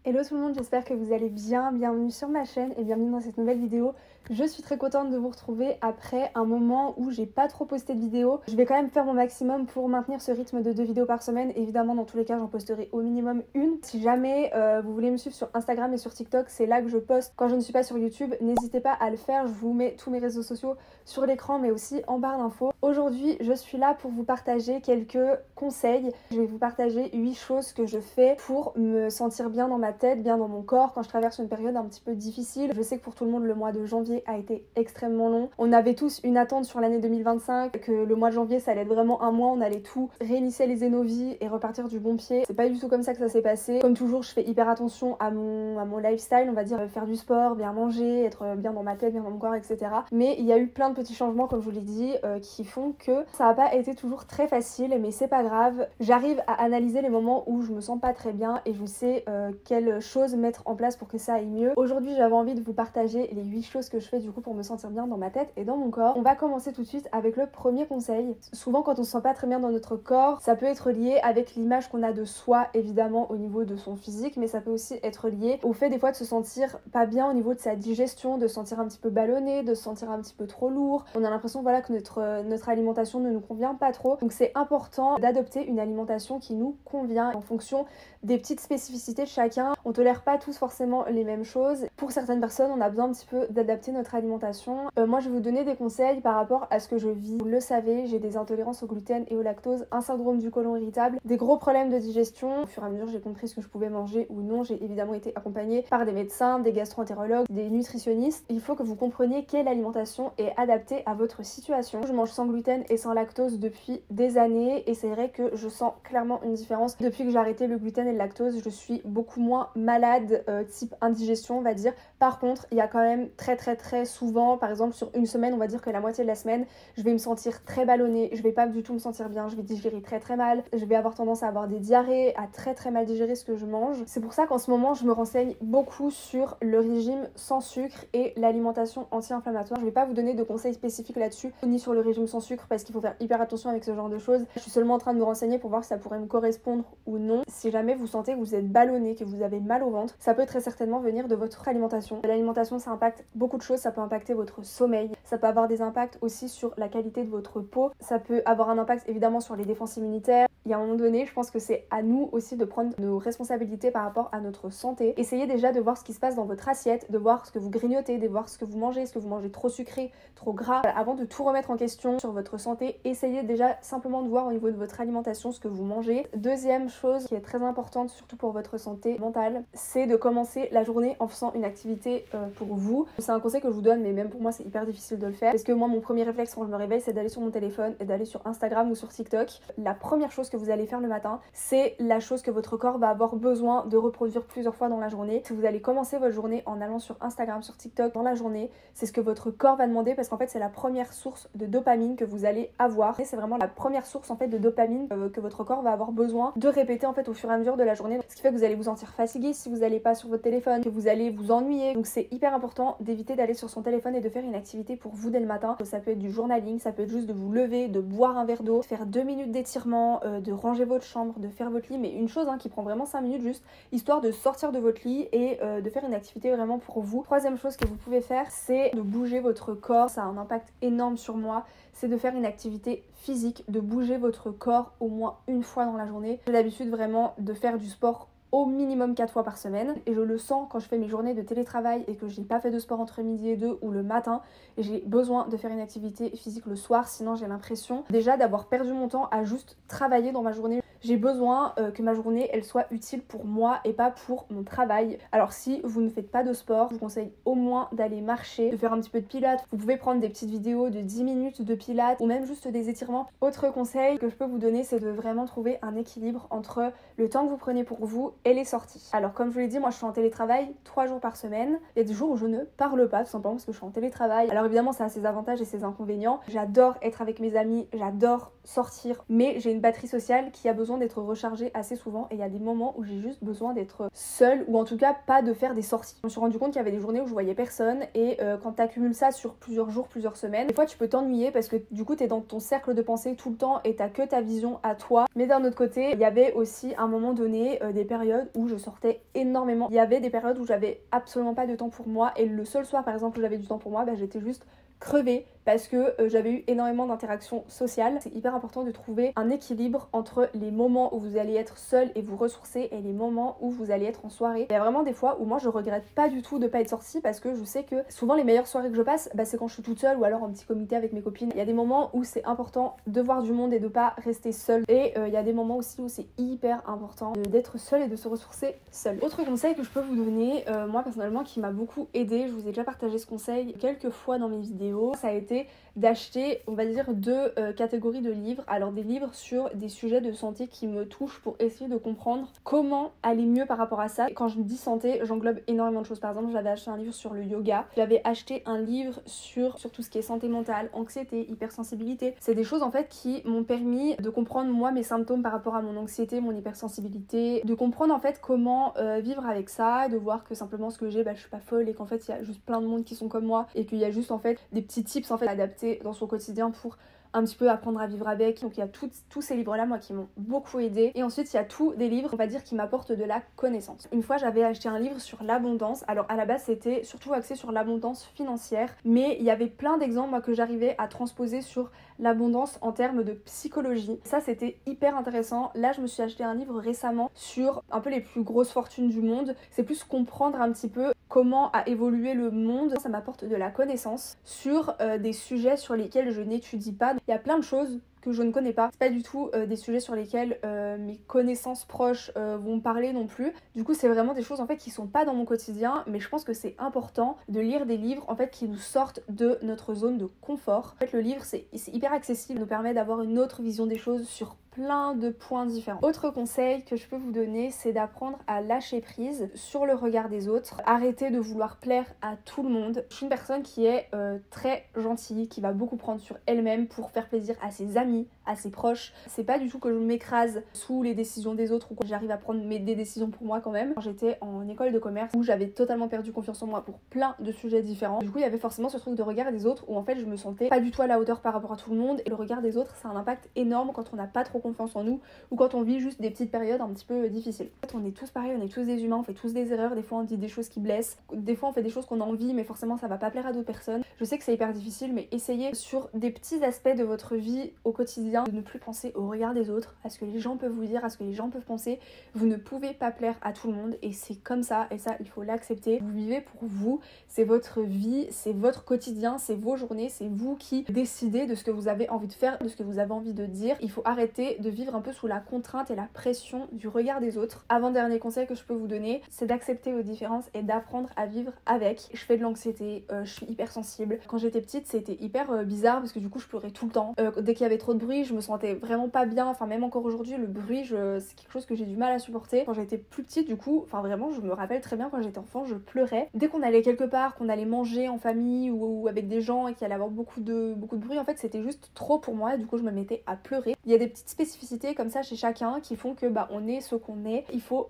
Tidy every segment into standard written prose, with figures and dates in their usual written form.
Hello tout le monde, j'espère que vous allez bien, bienvenue sur ma chaîne et bienvenue dans cette nouvelle vidéo. Je suis très contente de vous retrouver après un moment où j'ai pas trop posté de vidéos. Je vais quand même faire mon maximum pour maintenir ce rythme de 2 vidéos par semaine. Évidemment dans tous les cas j'en posterai au minimum une. Si jamais vous voulez me suivre sur Instagram et sur TikTok, c'est là que je poste quand je ne suis pas sur YouTube. N'hésitez pas à le faire, je vous mets tous mes réseaux sociaux sur l'écran mais aussi en barre d'infos. Aujourd'hui je suis là pour vous partager quelques conseils. Je vais vous partager 8 choses que je fais pour me sentir bien dans ma tête, bien dans mon corps quand je traverse une période un petit peu difficile. Je sais que pour tout le monde le mois de janvier a été extrêmement long. On avait tous une attente sur l'année 2025, que le mois de janvier ça allait être vraiment un mois, on allait tout réinitialiser nos vies et repartir du bon pied. C'est pas du tout comme ça que ça s'est passé. Comme toujours je fais hyper attention à mon lifestyle, on va dire faire du sport, bien manger, être bien dans ma tête, bien dans mon corps, etc. Mais il y a eu plein de petits changements comme je vous l'ai dit qui font que ça n'a pas été toujours très facile, mais c'est pas grave. J'arrive à analyser les moments où je me sens pas très bien et je sais quelles choses mettre en place pour que ça aille mieux. Aujourd'hui j'avais envie de vous partager les 8 choses que je fais du coup pour me sentir bien dans ma tête et dans mon corps. On va commencer tout de suite avec le premier conseil. Souvent quand on se sent pas très bien dans notre corps, ça peut être lié avec l'image qu'on a de soi évidemment au niveau de son physique, mais ça peut aussi être lié au fait des fois de se sentir pas bien au niveau de sa digestion, de se sentir un petit peu ballonné, de se sentir un petit peu trop lourd. On a l'impression voilà que notre alimentation ne nous convient pas trop. Donc c'est important d'adopter une alimentation qui nous convient en fonction des petites spécificités de chacun. On tolère pas tous forcément les mêmes choses. Pour certaines personnes, on a besoin un petit peu d'adapter notre alimentation. Moi, je vais vous donner des conseils par rapport à ce que je vis. Vous le savez, j'ai des intolérances au gluten et au lactose, un syndrome du côlon irritable, des gros problèmes de digestion. Au fur et à mesure, j'ai compris ce que je pouvais manger ou non. J'ai évidemment été accompagnée par des médecins, des gastro-entérologues, des nutritionnistes. Il faut que vous compreniez quelle alimentation est adaptée à votre situation. Je mange sans gluten et sans lactose depuis des années et c'est vrai que je sens clairement une différence. Depuis que j'ai arrêté le gluten et le lactose, je suis beaucoup moins malade, type indigestion on va dire. Par contre, il y a quand même très souvent, par exemple sur une semaine, on va dire que la moitié de la semaine, je vais me sentir très ballonnée, je vais pas du tout me sentir bien, je vais digérer très mal, je vais avoir tendance à avoir des diarrhées, à très mal digérer ce que je mange. C'est pour ça qu'en ce moment, je me renseigne beaucoup sur le régime sans sucre et l'alimentation anti-inflammatoire. Je vais pas vous donner de conseils spécifiques là-dessus, ni sur le régime sans sucre parce qu'il faut faire hyper attention avec ce genre de choses. Je suis seulement en train de me renseigner pour voir si ça pourrait me correspondre ou non. Si jamais vous sentez que vous êtes ballonné, que vous avez mal au ventre, ça peut très certainement venir de votre alimentation. L'alimentation, ça impacte beaucoup de choses, ça peut impacter votre sommeil, ça peut avoir des impacts aussi sur la qualité de votre peau, ça peut avoir un impact évidemment sur les défenses immunitaires. Il y a un moment donné, je pense que c'est à nous aussi de prendre nos responsabilités par rapport à notre santé. Essayez déjà de voir ce qui se passe dans votre assiette, de voir ce que vous grignotez, de voir ce que vous mangez, est-ce que vous mangez trop sucré, trop gras. Avant de tout remettre en question sur votre santé, essayez déjà simplement de voir au niveau de votre alimentation ce que vous mangez. Deuxième chose qui est très importante, surtout pour votre santé mentale, c'est de commencer la journée en faisant une activité pour vous. C'est un conseil que je vous donne, mais même pour moi c'est hyper difficile de le faire. Parce que moi mon premier réflexe quand je me réveille, c'est d'aller sur mon téléphone et d'aller sur Instagram ou sur TikTok. La première chose que vous allez faire le matin, c'est la chose que votre corps va avoir besoin de reproduire plusieurs fois dans la journée. Si vous allez commencer votre journée en allant sur Instagram, sur TikTok dans la journée, c'est ce que votre corps va demander parce qu'en fait c'est la première source de dopamine que vous allez avoir. Et c'est vraiment la première source en fait de dopamine que votre corps va avoir besoin de répéter en fait au fur et à mesure de la journée. Ce qui fait que vous allez vous sentir fatigué si vous n'allez pas sur votre téléphone, que vous allez vous ennuyer. Donc c'est hyper important d'éviter d'aller sur son téléphone et de faire une activité pour vous dès le matin. Ça peut être du journaling, ça peut être juste de vous lever, de boire un verre d'eau, de faire 2 minutes d'étirement, de ranger votre chambre, de faire votre lit, mais une chose qui prend vraiment 5 minutes juste, histoire de sortir de votre lit et de faire une activité vraiment pour vous. Troisième chose que vous pouvez faire, c'est de bouger votre corps. Ça a un impact énorme sur moi, c'est de faire une activité physique, de bouger votre corps au moins une fois dans la journée. J'ai l'habitude vraiment de faire du sport au minimum 4 fois par semaine et je le sens quand je fais mes journées de télétravail et que j'ai pas fait de sport entre midi et 2 ou le matin, et j'ai besoin de faire une activité physique le soir, sinon j'ai l'impression déjà d'avoir perdu mon temps à juste travailler dans ma journée. J'ai besoin que ma journée elle soit utile pour moi et pas pour mon travail. Alors si vous ne faites pas de sport, je vous conseille au moins d'aller marcher, de faire un petit peu de pilates. Vous pouvez prendre des petites vidéos de 10 minutes de pilates ou même juste des étirements. Autre conseil que je peux vous donner, c'est de vraiment trouver un équilibre entre le temps que vous prenez pour vous et les sorties. Alors comme je vous l'ai dit, moi je suis en télétravail 3 jours par semaine. Il y a des jours où je ne parle pas tout simplement parce que je suis en télétravail. Alors évidemment ça a ses avantages et ses inconvénients. J'adore être avec mes amis, j'adore sortir, mais j'ai une batterie sociale qui a besoin besoin d'être rechargée assez souvent et il y a des moments où j'ai juste besoin d'être seule ou en tout cas pas de faire des sorties. Je me suis rendu compte qu'il y avait des journées où je voyais personne et quand t'accumules ça sur plusieurs jours, plusieurs semaines, des fois tu peux t'ennuyer parce que du coup t'es dans ton cercle de pensée tout le temps et t'as que ta vision à toi. Mais d'un autre côté, il y avait aussi à un moment donné des périodes où je sortais énormément. Il y avait des périodes où j'avais absolument pas de temps pour moi et le seul soir par exemple où j'avais du temps pour moi, j'étais juste crevée parce que j'avais eu énormément d'interactions sociales. C'est hyper important de trouver un équilibre entre les moments où vous allez être seul et vous ressourcer et les moments où vous allez être en soirée. Il y a vraiment des fois où moi je regrette pas du tout de pas être sortie parce que je sais que souvent les meilleures soirées que je passe, c'est quand je suis toute seule ou alors en petit comité avec mes copines. Il y a des moments où c'est important de voir du monde et de pas rester seule et il y a des moments aussi où c'est hyper important d'être seule et de se ressourcer seule. Autre conseil que je peux vous donner, moi personnellement qui m'a beaucoup aidé, je vous ai déjà partagé ce conseil quelques fois dans mes vidéos, ça a été d'acheter, on va dire, deux catégories de livres. Alors des livres sur des sujets de santé qui me touchent pour essayer de comprendre comment aller mieux par rapport à ça. Et quand je dis santé, j'englobe énormément de choses. Par exemple, j'avais acheté un livre sur le yoga, j'avais acheté un livre sur tout ce qui est santé mentale, anxiété, hypersensibilité. C'est des choses en fait qui m'ont permis de comprendre moi mes symptômes par rapport à mon anxiété, mon hypersensibilité, de comprendre en fait comment vivre avec ça, de voir que simplement ce que j'ai, je suis pas folle et qu'en fait il y a juste plein de monde qui sont comme moi et qu'il y a juste en fait des petits tips en fait adaptés dans son quotidien pour un petit peu apprendre à vivre avec. Donc il y a tous ces livres là moi qui m'ont beaucoup aidé et ensuite il y a tous des livres on va dire qui m'apportent de la connaissance. Une fois j'avais acheté un livre sur l'abondance, alors à la base c'était surtout axé sur l'abondance financière mais il y avait plein d'exemples moi que j'arrivais à transposer sur l'abondance en termes de psychologie. Ça c'était hyper intéressant. Là je me suis acheté un livre récemment sur un peu les plus grosses fortunes du monde. C'est plus comprendre un petit peu comment a évolué le monde. Ça m'apporte de la connaissance sur des sujets sur lesquels je n'étudie pas. Il y a plein de choses que je ne connais pas. C'est pas du tout des sujets sur lesquels mes connaissances proches vont parler non plus. Du coup, c'est vraiment des choses en fait qui sont pas dans mon quotidien, mais je pense que c'est important de lire des livres en fait qui nous sortent de notre zone de confort. En fait, le livre c'est hyper accessible, nous permet d'avoir une autre vision des choses sur plein de points différents. Autre conseil que je peux vous donner, c'est d'apprendre à lâcher prise sur le regard des autres. Arrêtez de vouloir plaire à tout le monde. Je suis une personne qui est très gentille, qui va beaucoup prendre sur elle-même pour faire plaisir à ses amis, à ses proches. C'est pas du tout que je m'écrase sous les décisions des autres ou que j'arrive à prendre des décisions pour moi quand même. Quand j'étais en école de commerce où j'avais totalement perdu confiance en moi pour plein de sujets différents, du coup il y avait forcément ce truc de regard des autres où en fait je me sentais pas du tout à la hauteur par rapport à tout le monde et le regard des autres ça a un impact énorme quand on n'a pas trop confiance en nous ou quand on vit juste des petites périodes un petit peu difficiles. En fait on est tous pareils, on est tous des humains, on fait tous des erreurs, des fois on dit des choses qui blessent, des fois on fait des choses qu'on a envie mais forcément ça va pas plaire à d'autres personnes. Je sais que c'est hyper difficile mais essayez sur des petits aspects de votre vie au quotidien de ne plus penser au regard des autres, à ce que les gens peuvent vous dire, à ce que les gens peuvent penser. Vous ne pouvez pas plaire à tout le monde et c'est comme ça et ça il faut l'accepter. Vous vivez pour vous, c'est votre vie, c'est votre quotidien, c'est vos journées, c'est vous qui décidez de ce que vous avez envie de faire, de ce que vous avez envie de dire. Il faut arrêter de vivre un peu sous la contrainte et la pression du regard des autres. Avant-dernier conseil que je peux vous donner, c'est d'accepter vos différences et d'apprendre à vivre avec. Je fais de l'anxiété, je suis hyper sensible. Quand j'étais petite c'était hyper bizarre parce que du coup je pleurais tout le temps. Dès qu'il y avait trop de bruit je me sentais vraiment pas bien, enfin même encore aujourd'hui le bruit c'est quelque chose que j'ai du mal à supporter. Quand j'étais plus petite du coup, enfin vraiment je me rappelle très bien quand j'étais enfant je pleurais. Dès qu'on allait quelque part, qu'on allait manger en famille ou avec des gens et qu'il allait avoir beaucoup de bruit, en fait c'était juste trop pour moi et du coup je me mettais à pleurer. Il y a des petites spécificités comme ça chez chacun qui font que on est ce qu'on est. Il faut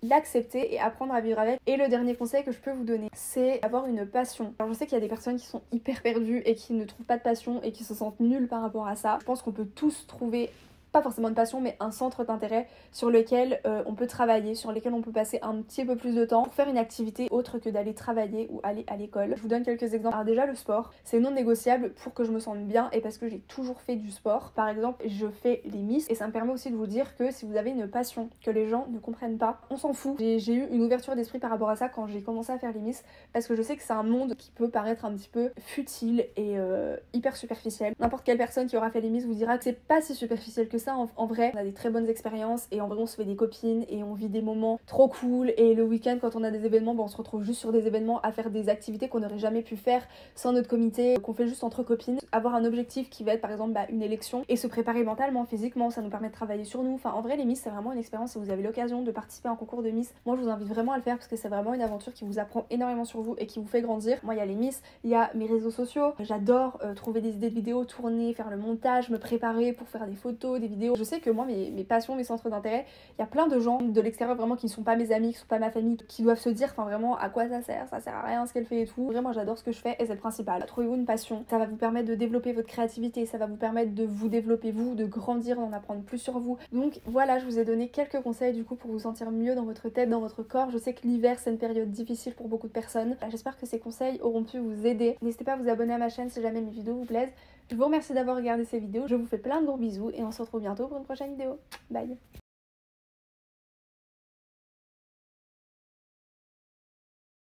l'accepter et apprendre à vivre avec. Et le dernier conseil que je peux vous donner, c'est d'avoir une passion. Alors je sais qu'il y a des personnes qui sont hyper perdues et qui ne trouvent pas de passion et qui se sentent nulles par rapport à ça. Je pense qu'on peut tous trouver pas forcément de passion mais un centre d'intérêt sur lequel on peut travailler, sur lequel on peut passer un petit peu plus de temps pour faire une activité autre que d'aller travailler ou aller à l'école. Je vous donne quelques exemples. Alors déjà le sport, c'est non négociable pour que je me sente bien et parce que j'ai toujours fait du sport. Par exemple je fais les Miss et ça me permet aussi de vous dire que si vous avez une passion que les gens ne comprennent pas, on s'en fout. J'ai eu une ouverture d'esprit par rapport à ça quand j'ai commencé à faire les Miss parce que je sais que c'est un monde qui peut paraître un petit peu futile et hyper superficiel. N'importe quelle personne qui aura fait les Miss vous dira que c'est pas si superficiel que ça. En vrai on a des très bonnes expériences et en vrai on se fait des copines et on vit des moments trop cool et le week-end quand on a des événements on se retrouve juste sur des événements à faire des activités qu'on n'aurait jamais pu faire sans notre comité, qu'on fait juste entre copines. Avoir un objectif qui va être par exemple une élection et se préparer mentalement, physiquement, ça nous permet de travailler sur nous. Enfin en vrai les Miss c'est vraiment une expérience. Si vous avez l'occasion de participer à un concours de Miss, moi je vous invite vraiment à le faire parce que c'est vraiment une aventure qui vous apprend énormément sur vous et qui vous fait grandir. Moi il y a les Miss, il y a mes réseaux sociaux, j'adore trouver des idées de vidéos, tourner, faire le montage, me préparer pour faire des photos, des vidéos. Je sais que moi, mes passions, mes centres d'intérêt, il y a plein de gens de l'extérieur vraiment qui ne sont pas mes amis, qui ne sont pas ma famille, qui doivent se dire enfin vraiment à quoi ça sert à rien ce qu'elle fait et tout. Vraiment j'adore ce que je fais et c'est le principal. Trouvez-vous une passion, ça va vous permettre de développer votre créativité, ça va vous permettre de vous développer vous, de grandir, d'en apprendre plus sur vous. Donc voilà, je vous ai donné quelques conseils du coup pour vous sentir mieux dans votre tête, dans votre corps. Je sais que l'hiver c'est une période difficile pour beaucoup de personnes. J'espère que ces conseils auront pu vous aider. N'hésitez pas à vous abonner à ma chaîne si jamais mes vidéos vous plaisent. Je vous remercie d'avoir regardé ces vidéos, je vous fais plein de gros bisous et on se retrouve bientôt pour une prochaine vidéo. Bye.